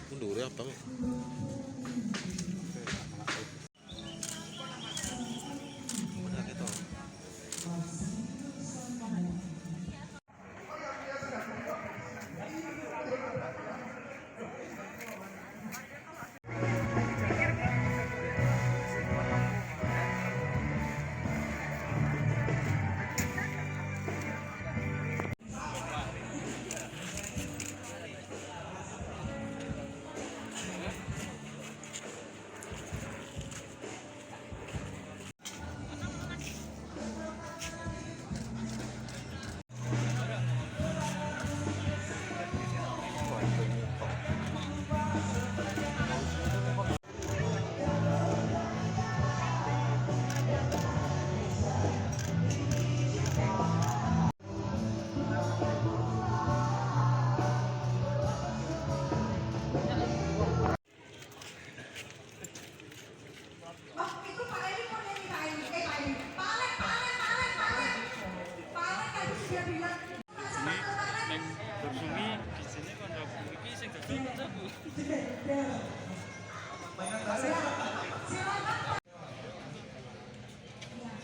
Mundur ya bang.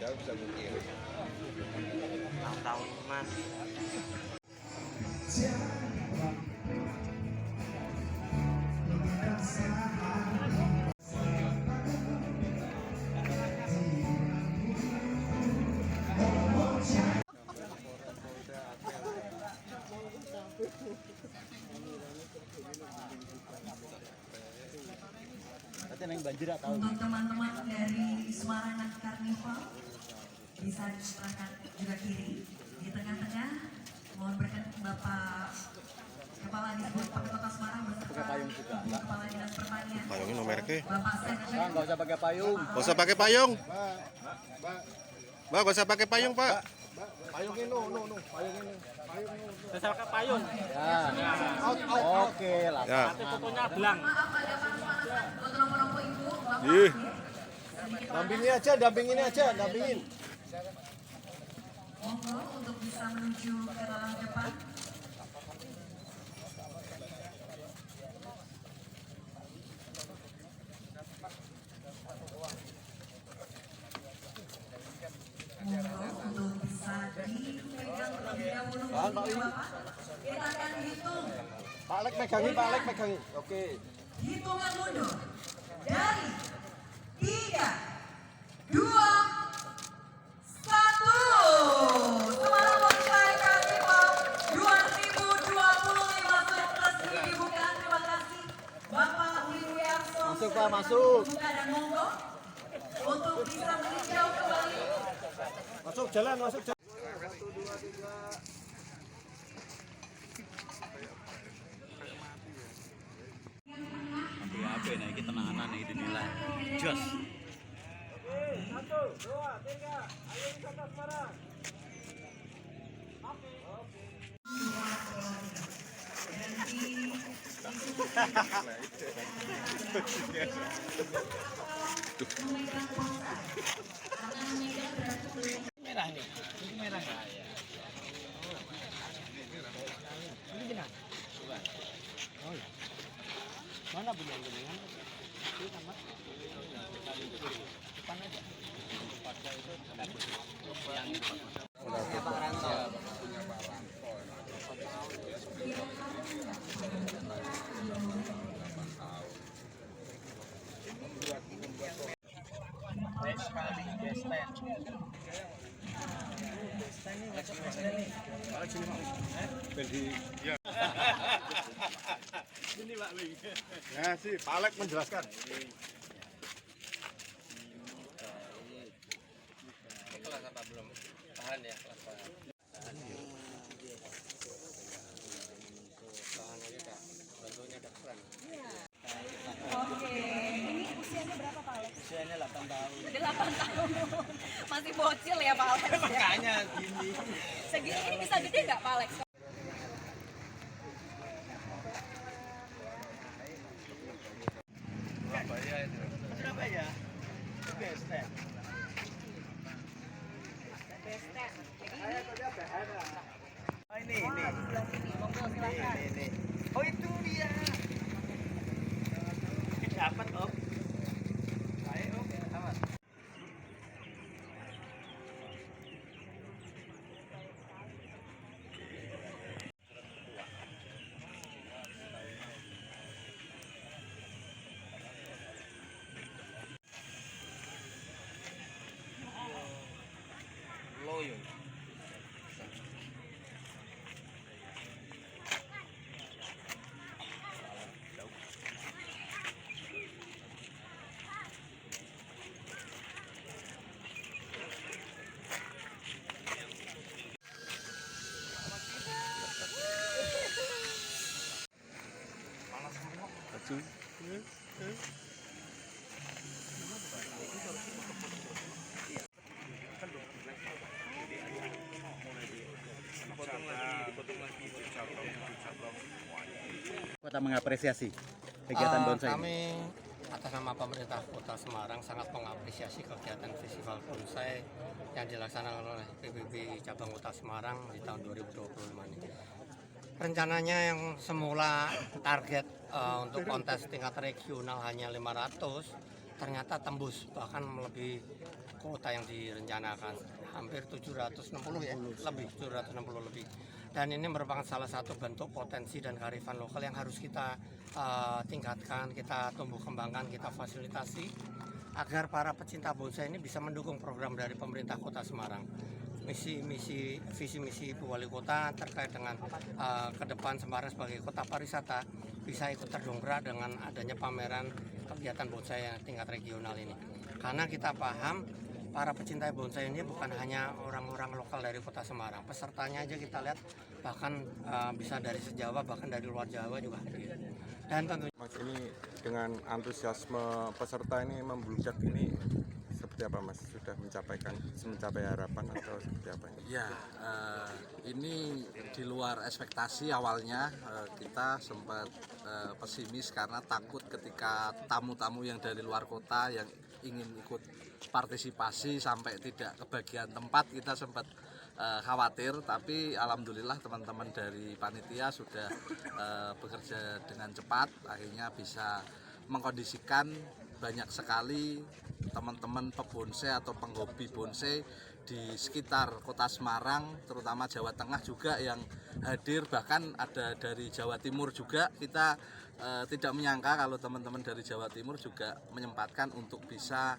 Jauh bisa mungkin. Tahun mas. Untuk teman-teman dari Semarang Night Carnival bisa diserahkan juga kiri di tengah-tengah. Mohon berkenan Bapak Kepala Disbud Kota Semarang beserta Kepala Dinas Pertanian. Payungnya nomor ke? Bapak Sekjen. Nggak usah pakai payung. Gak usah pakai payung. Mbak, gak usah pakai payung, Pak. Payung ini, payung ini. Saya pakai payung. Ya. Oke lah. Ya. Nanti fotonya belang. Maaf ada panas-panasan buat rombongan ibu. Bapak. Ih. Dampingin aja. Monggo untuk bisa menuju ke dalam depan. Kita akan hitung Pak Lek megangi, Pak Lek megangi. Oke. hitungan mundur dari 3, 2, 1. Semarang Bonsai Karnival 2025 sudah resmi dibuka. Terima kasih Bapak Uli Wiyarso. Masuk, Pak, masuk. Buka dan monggo untuk bisa meninjau kembali. Masuk jalan, masuk jalan. apa nih kita tenanan nih dinilai jos. Merah nih, ini merah nggak? Ini benar. Oh ya. Mana punya geningan? Itu sama. Depan aja. Yang Pak Ranto. Ya sih, Pak Lek menjelaskan. Kelas apa belum? Tahan ya, kelas tahan. Tahan aja Kak. Bantunya Kak keren. Oke, ini usianya berapa Pak Alex? Usianya 8 tahun. 8 tahun. Masih bocil ya Pak Alex? Makanya gini. Segini ini bisa gede nggak Pak Alex? Surabaya. Best ya. Oh ini. Sebelah sini, monggo silakan. Ini. Oh itu dia. Dapat Om. Baik Om. Aman. Loyo. Kota mengapresiasi kegiatan bonsai ini. Kami atas nama pemerintah Kota Semarang sangat mengapresiasi kegiatan festival bonsai yang dilaksanakan oleh PBB Cabang Kota Semarang di tahun 2025 ini. Rencananya yang semula target untuk kontes tingkat regional hanya 500, ternyata tembus bahkan melebihi kuota yang direncanakan, hampir 760 ya, lebih 760 lebih. Dan ini merupakan salah satu bentuk potensi dan kearifan lokal yang harus kita tingkatkan, kita tumbuh kembangkan, kita fasilitasi agar para pecinta bonsai ini bisa mendukung program dari pemerintah Kota Semarang. Visi misi Ibu Wali Kota terkait dengan ke depan Semarang sebagai kota pariwisata bisa ikut terdongkrak dengan adanya pameran kegiatan bonsai yang tingkat regional ini. Karena kita paham para pecinta bonsai ini bukan hanya orang-orang lokal dari Kota Semarang, pesertanya aja kita lihat bahkan bisa dari se-Jawa, bahkan dari luar Jawa juga hadir. Dan tentunya Mas, ini dengan antusiasme peserta ini membludak ini seperti apa Mas? Sudah mencapai harapan atau seperti apa ini? Ya, ini di luar ekspektasi awalnya. Kita sempat pesimis karena takut ketika tamu-tamu yang dari luar kota yang ingin ikut partisipasi sampai tidak kebagian tempat, kita sempat khawatir. Tapi alhamdulillah teman-teman dari panitia sudah bekerja dengan cepat, akhirnya bisa mengkondisikan banyak sekali teman-teman pebonsai atau penghobi bonsai di sekitar kota Semarang, terutama Jawa Tengah juga yang hadir, bahkan ada dari Jawa Timur juga. Kita tidak menyangka kalau teman-teman dari Jawa Timur juga menyempatkan untuk bisa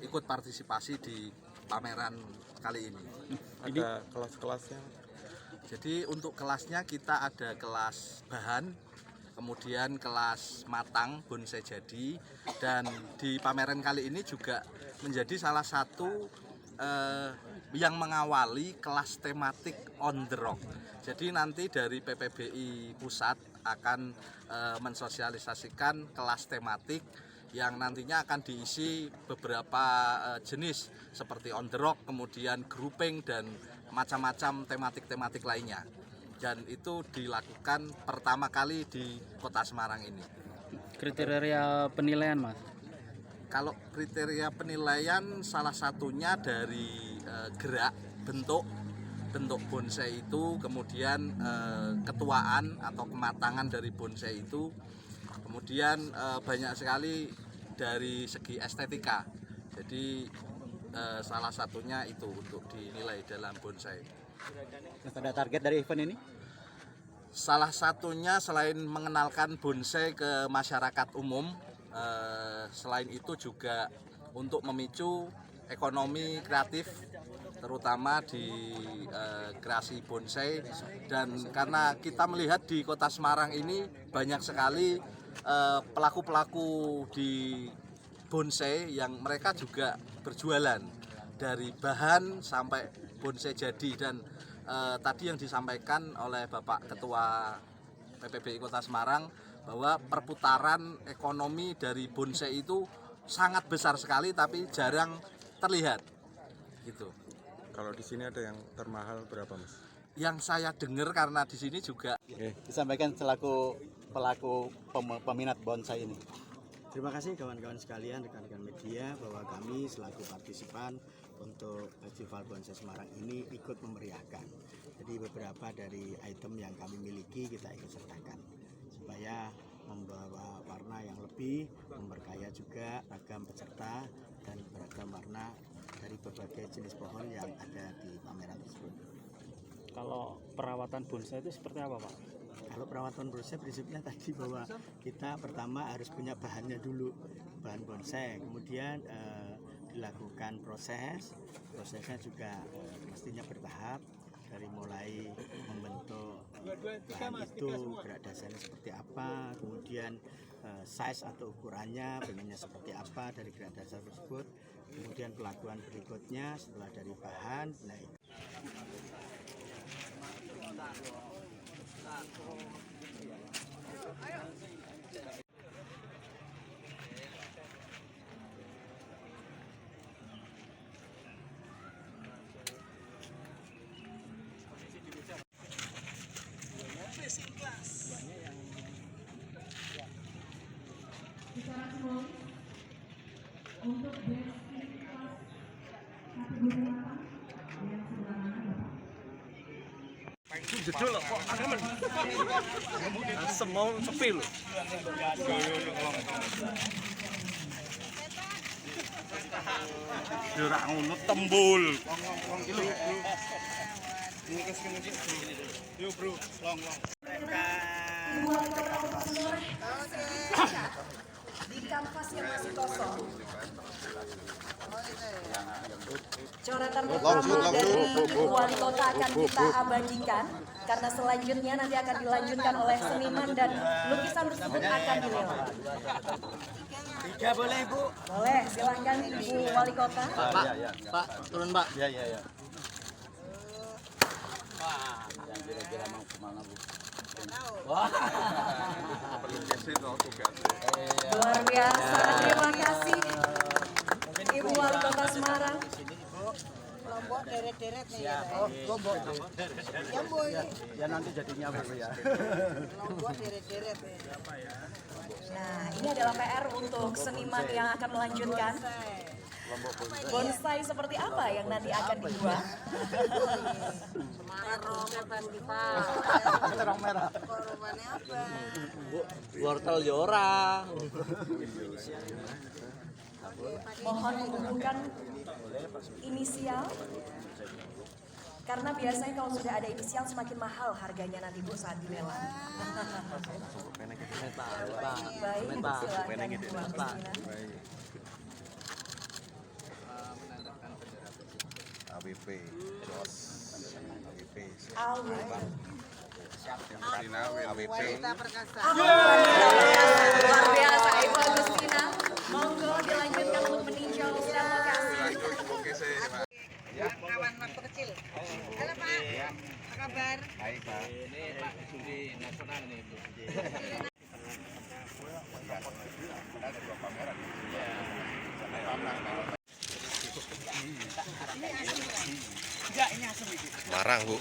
ikut partisipasi di pameran kali ini. Ada kelas-kelasnya? Jadi untuk kelasnya kita ada kelas bahan, kemudian kelas matang bonsai jadi, dan di pameran kali ini juga menjadi salah satu yang mengawali kelas tematik on the rock. Jadi nanti dari PPBI Pusat akan mensosialisasikan kelas tematik yang nantinya akan diisi beberapa jenis seperti on the rock, kemudian grouping dan macam-macam tematik-tematik lainnya. Dan itu dilakukan pertama kali di Kota Semarang ini. Kriteria penilaian, Mas? Kalau kriteria penilaian salah satunya dari gerak, bentuk bonsai itu, kemudian ketuaan atau kematangan dari bonsai itu, kemudian banyak sekali dari segi estetika. Jadi salah satunya itu untuk dinilai dalam bonsai. Ada target dari event ini? Salah satunya selain mengenalkan bonsai ke masyarakat umum, selain itu juga untuk memicu ekonomi kreatif, terutama di kreasi bonsai. Dan karena kita melihat di Kota Semarang ini banyak sekali pelaku-pelaku di bonsai yang mereka juga berjualan dari bahan sampai bonsai jadi. Dan tadi yang disampaikan oleh Bapak Ketua PPBI Kota Semarang bahwa perputaran ekonomi dari bonsai itu sangat besar sekali tapi jarang terlihat gitu. Kalau di sini ada yang termahal berapa, Mas? Yang saya dengar, karena di sini juga Disampaikan selaku pelaku peminat bonsai ini. Terima kasih kawan-kawan sekalian, rekan-rekan media, bahwa kami selaku partisipan untuk Festival Bonsai Semarang ini ikut memeriahkan. Jadi beberapa dari item yang kami miliki kita ikut sertakan supaya membawa warna yang lebih, memperkaya juga ragam peserta dan beragam warna dari berbagai jenis pohon yang ada di pameran tersebut. Kalau perawatan bonsai itu seperti apa, Pak? Kalau perawatan bonsai prinsipnya tadi bahwa kita pertama harus punya bahannya dulu, bahan bonsai, kemudian dilakukan prosesnya juga mestinya bertahap, dari mulai membentuk bahan itu, gerak dasarnya seperti apa, kemudian size atau ukurannya bentuknya seperti apa dari gerak dasar tersebut, kemudian pelakuan berikutnya setelah dari bahan. Nah, Secara simbolis untuk basic kelas kategori 8 yang sebelah mana, Bapak? Jedul kok ada men. Semau sepi lho. Ora ngono tembul. Ini kesini Yo, Bro. Long. Di kanvas yang masih kosong. Coretan pertama dari wali kota akan kita abadikan karena selanjutnya nanti akan dilanjutkan oleh seniman dan lukisan tersebut akan dinilai. 3 boleh Ibu? Boleh, silahkan Ibu Wali Kota. Pak, turun, Pak. Iya. Yang kira-kira mau kemana, Bu? Luar biasa, terima kasih Ibu Wali Kota Semarang. Lombok deret-deret nih ya. Oh, lombok. Ya, Bu. Ya nanti jadinya apa ya? Lombok deret-deret nih. Nah, ini adalah PR untuk seniman yang akan melanjutkan. Bonsai seperti apa yang nanti akan dibuat? Terong ban kita. Terong merah. Korbannya apa? Wortel Yora. Mohon bukan inisial, karena biasanya kalau sudah ada inisial semakin mahal harganya nanti Bu saat dilelang. Baik, silakan Bu Agustina. AWP, Jos, AWP. AWP. Wanita perkasa. Luar biasa Ibu Agustina. Monggo dilanjutkan untuk meninjau lokasi. Kawan waktu kecil. Halo Pak, apa kabar? Baik, Pak. Ini Pak Juri nasional nih Bu. Marang, Bu.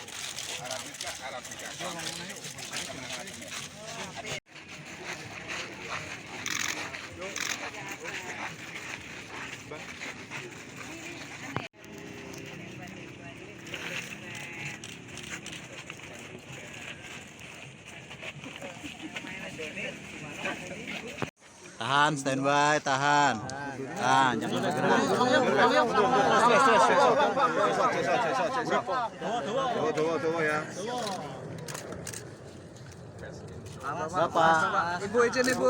Tahan, standby, tahan. Tahan, jangan bergerak. Tunggu ya. Bapak. Ibu izin Ibu.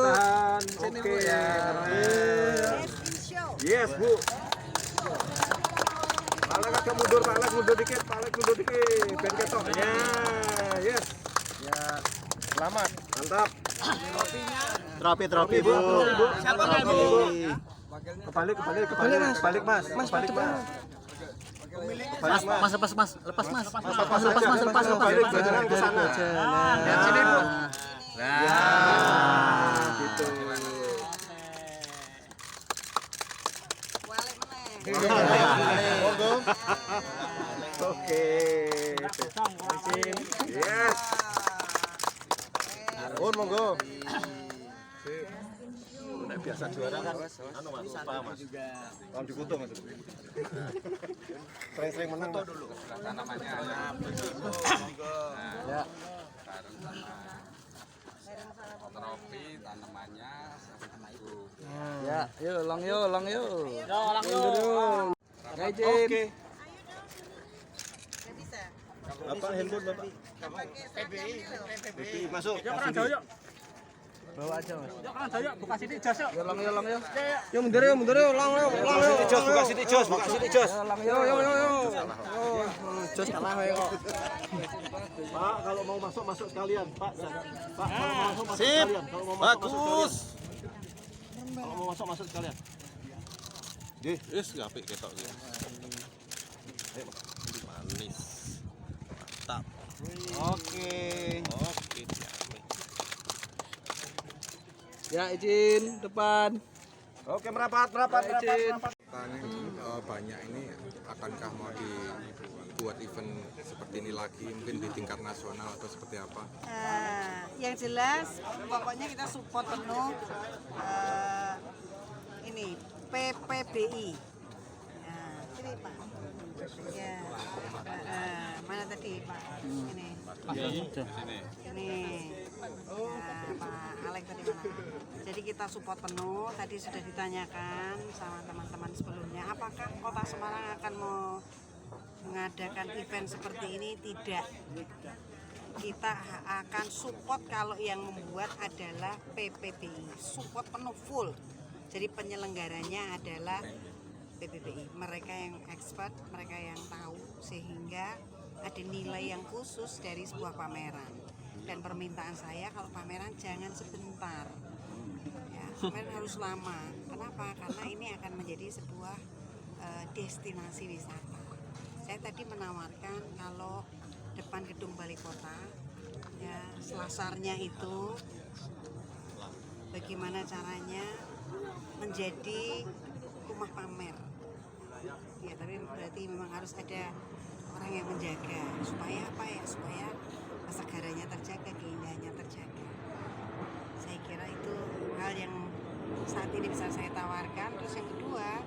Izin Ibu ya. Yes, Bu. Palek agak mundur, Palek mundur dikit, biar ketok. Ya, yes. Ya, selamat, mantap. Tropi, Bu. Siapa Bu? Kebalik, Mas. Balik, Mas. Mas, lepas, Mas. Lepas. Balik, jalan ke sana. Lihat sini Bu. Ya, gitu. Balik meneh. Monggo. Oke. Yes. Monggo. Biasa juara kan anu Mas, lupa Mas. Kalau dikutuk Mas. Sering-sering menang dulu. Namanya. Ya. Trofi tanamannya Ya, yuk long yuk. Ya izin. Oke. Nggak bisa. Bapak handphone Bapak. PBI masuk. Bawa aja Mas. Yuk kan aja buka sini jos yuk. Long yuk. Yuk mundur yuk, long yuk. Buka sini jos. Yuk. Jos kalah ya kok. Pak, kalau mau masuk sekalian, Pak. Pak, kalau mau masuk sekalian. Kalau mau bagus. Kalau mau masuk sekalian. Nggih, wis apik ketok iki. Ayo, manis. Mantap. Oke. Ya izin depan. Oke, merapat. Banyak ini akankah mau dibuat event seperti ini lagi, mungkin di tingkat nasional atau seperti apa? Yang jelas, pokoknya kita support penuh ini PPBI. Ya, sini Pak. Ya, mana tadi Pak? Ini. Ini. Ya, Pak Alek tadi mana? Jadi kita support penuh. Tadi sudah ditanyakan sama teman-teman sebelumnya, apakah Kota Semarang akan mau mengadakan event seperti ini? Tidak. Kita akan support kalau yang membuat adalah PPBI. Support penuh full. Jadi penyelenggaranya adalah PPBI. Mereka yang expert, mereka yang tahu, sehingga ada nilai yang khusus dari sebuah pameran. Dan permintaan saya kalau pameran jangan sebentar. Ya, pameran harus lama. Kenapa? Karena ini akan menjadi sebuah destinasi wisata. Saya tadi menawarkan kalau depan gedung Balai Kota, ya selasarnya itu bagaimana caranya menjadi rumah pamer. Ya, tapi berarti memang harus ada orang yang menjaga. Supaya apa ya? Supaya kesegarannya terjaga, keindahannya terjaga. Saya kira itu hal yang saat ini bisa saya tawarkan. Terus yang kedua,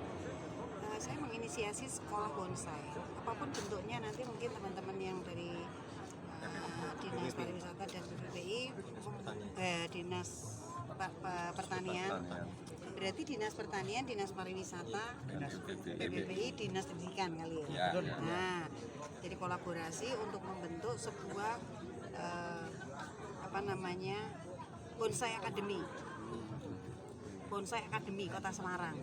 saya menginisiasi sekolah bonsai. Apapun bentuknya, nanti mungkin teman-teman yang dari Dinas Pariwisata dan PPBI, Dinas Pertanian. Berarti Dinas Pertanian, Dinas Pariwisata, PPBI, Dinas Pendidikan kali ya. Nah, jadi kolaborasi untuk membentuk sebuah Bonsai Academy. Bonsai Academy Kota Semarang.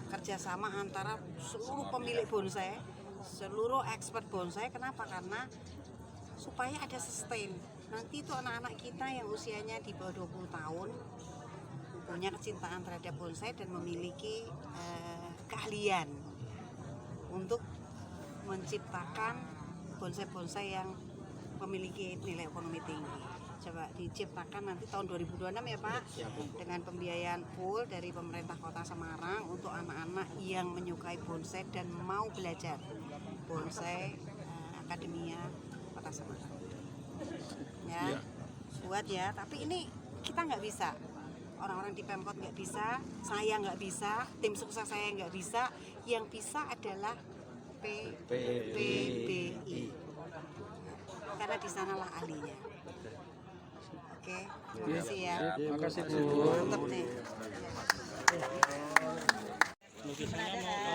Kerjasama antara seluruh pemilik bonsai, seluruh expert bonsai. Kenapa? Karena supaya ada sustain. Nanti itu anak-anak kita yang usianya di bawah 20 tahun punya kecintaan terhadap bonsai dan memiliki keahlian untuk menciptakan bonsai-bonsai yang memiliki nilai ekonomi tinggi. Coba diciptakan nanti tahun 2026 ya Pak, dengan pembiayaan full dari pemerintah Kota Semarang untuk anak-anak yang menyukai bonsai dan mau belajar bonsai Akademia Kota Semarang. Ya, buat ya. Tapi ini kita nggak bisa. Orang-orang di Pemkot nggak bisa, saya nggak bisa, tim sukses saya nggak bisa. Yang bisa adalah PPBI, karena di sanalah ahlinya. Oke, terima kasih ya. Terima kasih Bu. Mantap nih. Lukisannya mau